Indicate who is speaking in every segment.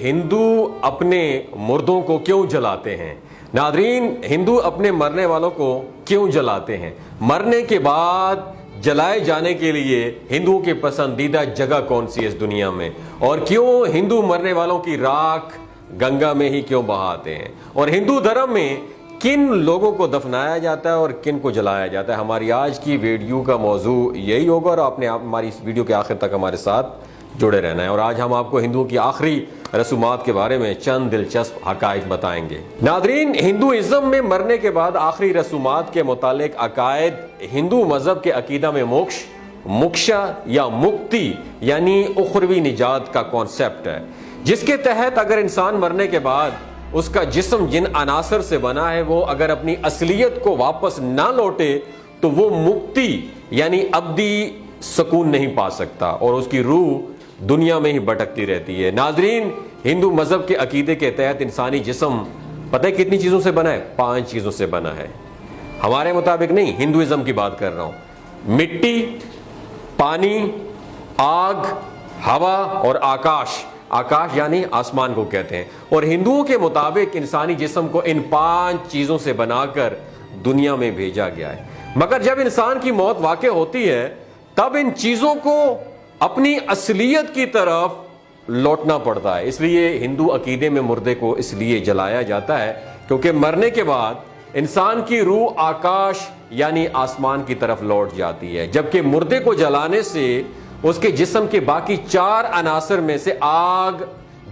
Speaker 1: ہندو اپنے مردوں کو کیوں جلاتے ہیں؟ ناظرین، ہندو اپنے مرنے والوں کو کیوں جلاتے ہیں؟ مرنے کے بعد جلائے جانے کے لیے ہندوؤں کی پسندیدہ جگہ کون سی ہے اس دنیا میں؟ اور کیوں ہندو مرنے والوں کی راکھ گنگا میں ہی کیوں بہاتے ہیں؟ اور ہندو دھرم میں کن لوگوں کو دفنایا جاتا ہے اور کن کو جلایا جاتا ہے؟ ہماری آج کی ویڈیو کا موضوع یہی ہوگا اور آپ نے ہماری اس ویڈیو کے آخر تک ہمارے ساتھ جڑے رہنا ہے۔ اور آج ہم آپ کو ہندوؤں کی آخری رسومات کے بارے میں چند دلچسپ حقائق بتائیں گے۔ ناظرین، ہندوازم میں مرنے کے بعد آخری رسومات کے متعلق عقائد ہندو مذہب کے عقیدہ میں موکشا یا مکتی یعنی اخروی نجات کا کانسیپٹ ہے، جس کے تحت اگر انسان مرنے کے بعد اس کا جسم جن عناصر سے بنا ہے وہ اگر اپنی اصلیت کو واپس نہ لوٹے تو وہ مکتی یعنی ابدی سکون نہیں پا سکتا اور اس کی روح دنیا میں ہی بھٹکتی رہتی ہے۔ ناظرین، ہندو مذہب کے عقیدے کے تحت انسانی جسم پتہ ہے کتنی چیزوں سے بنا ہے؟ 5 چیزوں سے بنا ہے۔ ہمارے مطابق نہیں، ہندوازم کی بات کر رہا ہوں۔ مٹی، پانی، آگ، ہوا اور آکاش یعنی آسمان کو کہتے ہیں۔ اور ہندوؤں کے مطابق انسانی جسم کو ان 5 چیزوں سے بنا کر دنیا میں بھیجا گیا ہے، مگر جب انسان کی موت واقع ہوتی ہے تب ان چیزوں کو اپنی اصلیت کی طرف لوٹنا پڑتا ہے۔ اس لیے ہندو عقیدے میں مردے کو اس لیے جلایا جاتا ہے کیونکہ مرنے کے بعد انسان کی روح آکاش یعنی آسمان کی طرف لوٹ جاتی ہے، جبکہ مردے کو جلانے سے اس کے جسم کے باقی 4 عناصر میں سے آگ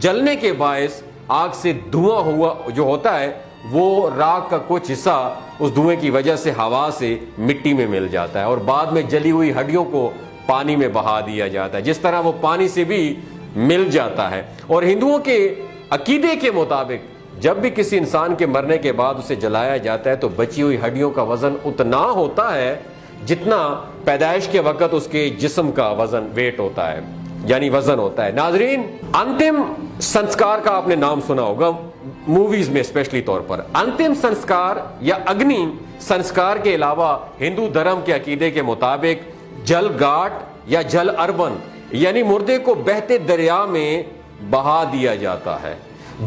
Speaker 1: جلنے کے باعث آگ سے دھواں ہوا جو ہوتا ہے وہ راکھ کا کچھ حصہ اس دھوئیں کی وجہ سے ہوا سے مٹی میں مل جاتا ہے اور بعد میں جلی ہوئی ہڈیوں کو پانی میں بہا دیا جاتا ہے، جس طرح وہ پانی سے بھی مل جاتا ہے۔ اور ہندوؤں کے عقیدے کے مطابق جب بھی کسی انسان کے مرنے کے بعد اسے جلایا جاتا ہے تو بچی ہوئی ہڈیوں کا وزن اتنا ہوتا ہے جتنا پیدائش کے وقت اس کے جسم کا ویٹ ہوتا ہے، یعنی وزن ہوتا ہے۔ ناظرین، انتم سنسکار کا آپ نے نام سنا ہوگا موویز میں اسپیشلی طور پر۔ انتم سنسکار یا اگنی سنسکار کے علاوہ ہندو دھرم کے عقیدے کے مطابق جل گھاٹ یا جل اربن یعنی مردے کو بہتے دریا میں بہا دیا جاتا ہے۔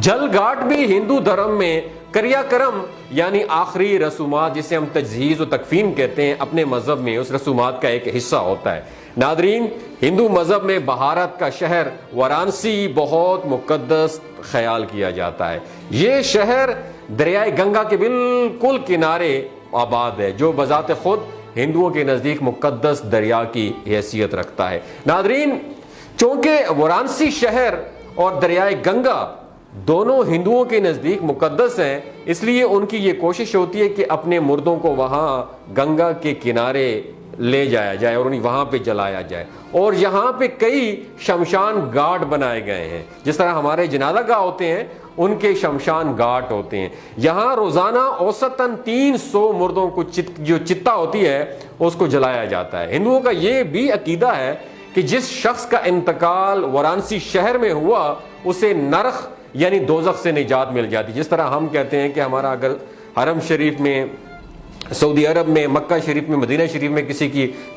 Speaker 1: جل گھاٹ بھی ہندو دھرم میں کریا کرم یعنی آخری رسومات جسے ہم تجہیز و تکفین کہتے ہیں اپنے مذہب میں اس رسومات کا ایک حصہ ہوتا ہے۔ ناظرین، ہندو مذہب میں بھارت کا شہر وارانسی بہت مقدس خیال کیا جاتا ہے۔ یہ شہر دریائے گنگا کے بالکل کنارے آباد ہے جو بذات خود ہندوؤں کے نزدیک مقدس دریا کی حیثیت رکھتا ہے۔ ناظرین، چونکہ وارانسی شہر اور دریائے گنگا دونوں ہندوؤں کے نزدیک مقدس ہیں، اس لیے ان کی یہ کوشش ہوتی ہے کہ اپنے مردوں کو وہاں گنگا کے کنارے لے جایا جائے اور انہیں وہاں پہ جلایا جائے۔ اور یہاں پہ کئی شمشان گھاٹ بنائے گئے ہیں، جس طرح ہمارے جنازہ گاہ ہوتے ہیں ان کے شمشان گھاٹ ہوتے ہیں۔ یہاں روزانہ اوسطاً 300 مردوں کو جو چتا ہوتی ہے اس کو جلایا جاتا ہے۔ ہندوؤں کا یہ بھی عقیدہ ہے کہ جس شخص کا انتقال وارانسی شہر میں ہوا اسے نرخ یعنی دوزخ سے نجات مل جاتی، جس طرح ہم کہتے ہیں کہ ہمارا اگر حرم شریف میں، سعودی عرب میں، مکہ شریف میں، مدینہ شریف میں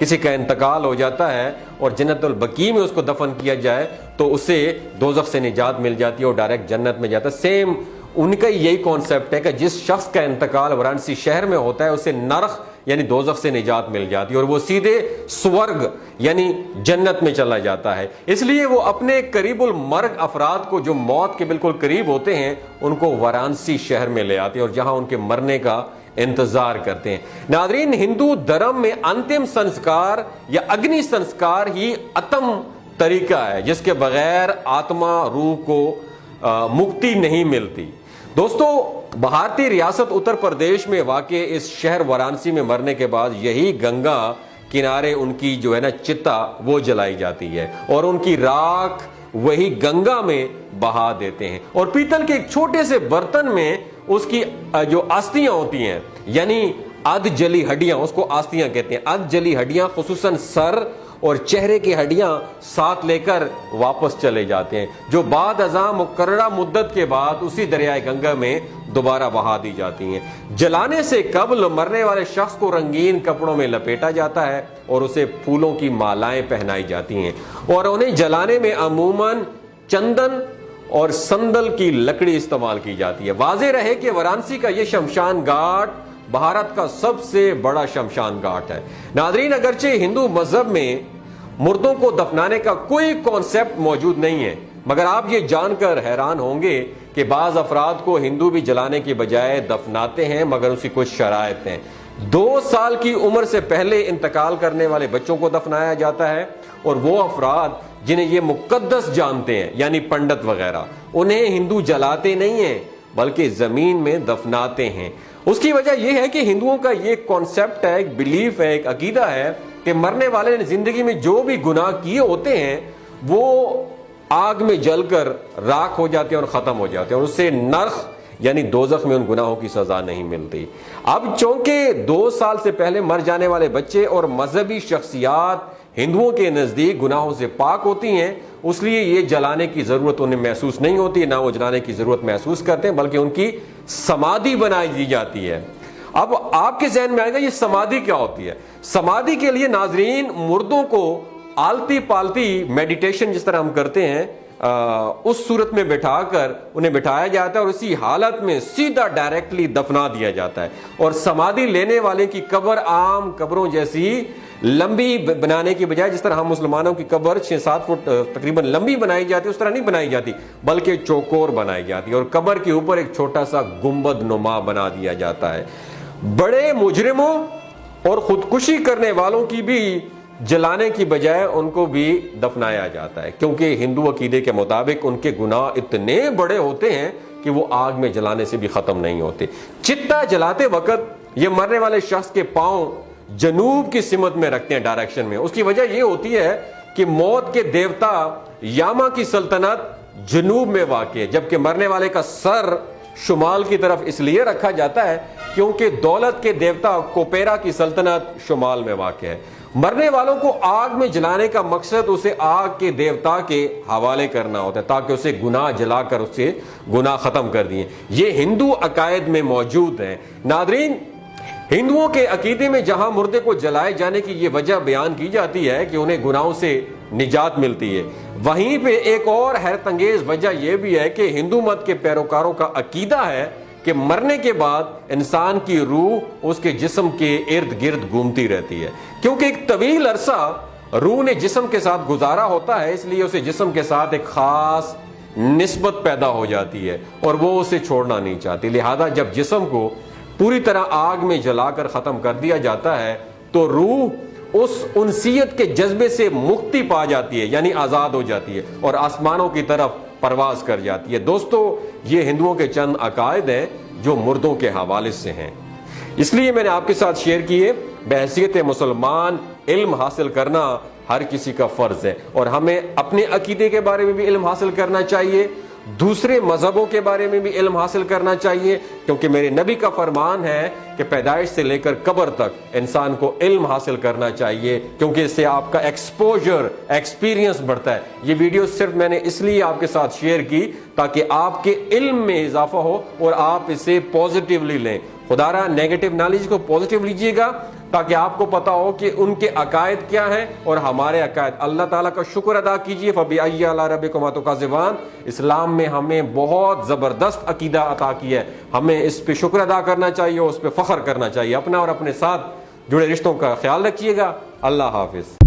Speaker 1: کسی کا انتقال ہو جاتا ہے اور جنت البقیع میں اس کو دفن کیا جائے تو اسے دوزخ سے نجات مل جاتی ہے اور ڈائریکٹ جنت میں جاتا ہے۔ سیم ان کا یہی کانسیپٹ ہے کہ جس شخص کا انتقال وارانسی شہر میں ہوتا ہے اسے نرخ یعنی دوزخ سے نجات مل جاتی ہے اور وہ سیدھے سورگ یعنی جنت میں چلا جاتا ہے۔ اس لیے وہ اپنے قریب المرگ افراد کو جو موت کے بالکل قریب ہوتے ہیں ان کو وارانسی شہر میں لے آتے ہیں اور جہاں ان کے مرنے کا انتظار کرتے ہیں۔ ناظرین، ہندو دھرم میں انتم سنسکار یا اگنی سنسکار ہی اتم طریقہ ہے جس کے بغیر آتما روح کو مکتی نہیں ملتی۔ دوستو، بھارتی ریاست اتر پردیش میں واقع اس شہر وارانسی میں مرنے کے بعد یہی گنگا کنارے ان کی جو ہے نا چتا وہ جلائی جاتی ہے اور ان کی راکھ وہی گنگا میں بہا دیتے ہیں اور پیتل کے ایک چھوٹے سے برتن میں اس کی جو آستیاں ہوتی ہیں یعنی ادھ جلی ہڈیاں، اس کو آستیاں کہتے ہیں، ادھ جلی ہڈیاں خصوصاً سر اور چہرے کی ہڈیاں ساتھ لے کر واپس چلے جاتے ہیں جو بعد ازاں مقررہ مدت کے بعد اسی دریائے گنگا میں دوبارہ بہا دی جاتی ہیں۔ جلانے سے قبل مرنے والے شخص کو رنگین کپڑوں میں لپیٹا جاتا ہے اور اسے پھولوں کی مالائیں پہنائی جاتی ہیں اور انہیں جلانے میں عموماً چندن اور سندل کی لکڑی استعمال کی جاتی ہے۔ واضح رہے کہ وارانسی کا یہ شمشان گھاٹ بھارت کا سب سے بڑا شمشان گھاٹ ہے۔ ناظرین، اگرچہ ہندو مذہب میں مردوں کو دفنانے کا کوئی کانسیپٹ موجود نہیں ہے، مگر آپ یہ جان کر حیران ہوں گے کہ بعض افراد کو ہندو بھی جلانے کے بجائے دفناتے ہیں، مگر اس کی کچھ شرائط ہیں۔ 2 سال کی عمر سے پہلے انتقال کرنے والے بچوں کو دفنایا جاتا ہے، اور وہ افراد جنہیں یہ مقدس جانتے ہیں یعنی پنڈت وغیرہ، انہیں ہندو جلاتے نہیں ہیں بلکہ زمین میں دفناتے ہیں۔ اس کی وجہ یہ ہے کہ ہندوؤں کا یہ کانسیپٹ ہے، ایک بلیف ہے، ایک عقیدہ ہے کہ مرنے والے نے زندگی میں جو بھی گناہ کیے ہوتے ہیں وہ آگ میں جل کر راکھ ہو جاتے ہیں اور ختم ہو جاتے ہیں، اور اس سے نرخ یعنی دوزخ میں ان گناہوں کی سزا نہیں ملتی۔ اب چونکہ 2 سال سے پہلے مر جانے والے بچے اور مذہبی شخصیات ہندوؤں کے نزدیک گناہوں سے پاک ہوتی ہیں، اس لیے یہ جلانے کی ضرورت انہیں محسوس نہیں ہوتی، نہ وہ جلانے کی ضرورت محسوس کرتے ہیں، بلکہ ان کی سمادھی بنائی دی جاتی ہے۔ اب آپ کے ذہن میں آئے گا یہ سمادھی کیا ہوتی ہے؟ سمادھی کے لیے ناظرین مردوں کو آلتی پالتی میڈیٹیشن جس طرح ہم کرتے ہیں اس صورت میں بٹھا کر انہیں بٹھایا جاتا ہے، اور اسی حالت میں سیدھا ڈائریکٹلی دفنا دیا جاتا ہے، اور سمادھی لینے والے کی قبر عام قبروں جیسی لمبی بنانے کی بجائے، جس طرح ہم مسلمانوں کی قبر 6-7 فٹ تقریباً لمبی بنائی جاتی ہے، اس طرح نہیں بنائی جاتی، بلکہ چوکور بنائی جاتی ہے، اور قبر کے اوپر ایک چھوٹا سا گنبد نما بنا دیا جاتا ہے۔ بڑے مجرموں اور خودکشی کرنے والوں کی بھی جلانے کی بجائے ان کو بھی دفنایا جاتا ہے، کیونکہ ہندو عقیدے کے مطابق ان کے گناہ اتنے بڑے ہوتے ہیں کہ وہ آگ میں جلانے سے بھی ختم نہیں ہوتے۔ چتا جلاتے وقت یہ مرنے والے شخص کے پاؤں جنوب کی سمت میں رکھتے ہیں، ڈائریکشن میں۔ اس کی وجہ یہ ہوتی ہے کہ موت کے دیوتا یاما کی سلطنت جنوب میں واقع ہے، جبکہ مرنے والے کا سر شمال کی طرف اس لیے رکھا جاتا ہے کیونکہ دولت کے دیوتا کوپیرا کی سلطنت شمال میں واقع ہے۔ مرنے والوں کو آگ میں جلانے کا مقصد اسے آگ کے دیوتا کے حوالے کرنا ہوتا ہے تاکہ اسے گناہ جلا کر اس سے گناہ ختم کر دیے۔ یہ ہندو عقائد میں موجود ہے۔ ناظرین، ہندوؤں کے عقیدے میں جہاں مردے کو جلائے جانے کی یہ وجہ بیان کی جاتی ہے کہ انہیں گناہوں سے نجات ملتی ہے، وہیں پہ ایک اور حیرت انگیز وجہ یہ بھی ہے کہ ہندو مت کے پیروکاروں کا عقیدہ ہے کہ مرنے کے بعد انسان کی روح اس کے جسم کے ارد گرد گھومتی رہتی ہے، کیونکہ ایک طویل عرصہ روح نے جسم کے ساتھ گزارا ہوتا ہے، اس لیے اسے جسم کے ساتھ ایک خاص نسبت پیدا ہو جاتی ہے اور وہ اسے چھوڑنا نہیں چاہتی۔ لہذا جب جسم کو پوری طرح آگ میں جلا کر ختم کر دیا جاتا ہے تو روح اس انسیت کے جذبے سے مکتی پا جاتی ہے، یعنی آزاد ہو جاتی ہے اور آسمانوں کی طرف پرواز کر جاتی ہے۔ دوستو، یہ ہندوؤں کے چند عقائد ہیں جو مردوں کے حوالے سے ہیں، اس لیے میں نے آپ کے ساتھ شیئر کیے۔ بحیثیت مسلمان علم حاصل کرنا ہر کسی کا فرض ہے، اور ہمیں اپنے عقیدے کے بارے میں بھی علم حاصل کرنا چاہیے، دوسرے مذہبوں کے بارے میں بھی علم حاصل کرنا چاہیے، کیونکہ میرے نبی کا فرمان ہے کہ پیدائش سے لے کر قبر تک انسان کو علم حاصل کرنا چاہیے، کیونکہ اس سے آپ کا ایکسپوجر، ایکسپیرینس بڑھتا ہے۔ یہ ویڈیو صرف میں نے اس لیے آپ کے ساتھ شیئر کی تاکہ آپ کے علم میں اضافہ ہو اور آپ اسے پازیٹیولی لیں۔ خدا را نیگیٹو نالج کو پازیٹیو لیجیے گا تاکہ آپ کو پتا ہو کہ ان کے عقائد کیا ہیں اور ہمارے عقائد۔ اللہ تعالیٰ کا شکر ادا کیجیے۔ فَبِأَيِّ آلَاءِ رَبِّكُمَا تُكَذِّبَانِ۔ اسلام میں ہمیں بہت زبردست عقیدہ عطا کیا ہے، ہمیں اس پہ شکر ادا کرنا چاہیے اور اس پہ فخر کرنا چاہیے۔ اپنا اور اپنے ساتھ جڑے رشتوں کا خیال رکھیے گا۔ اللہ حافظ۔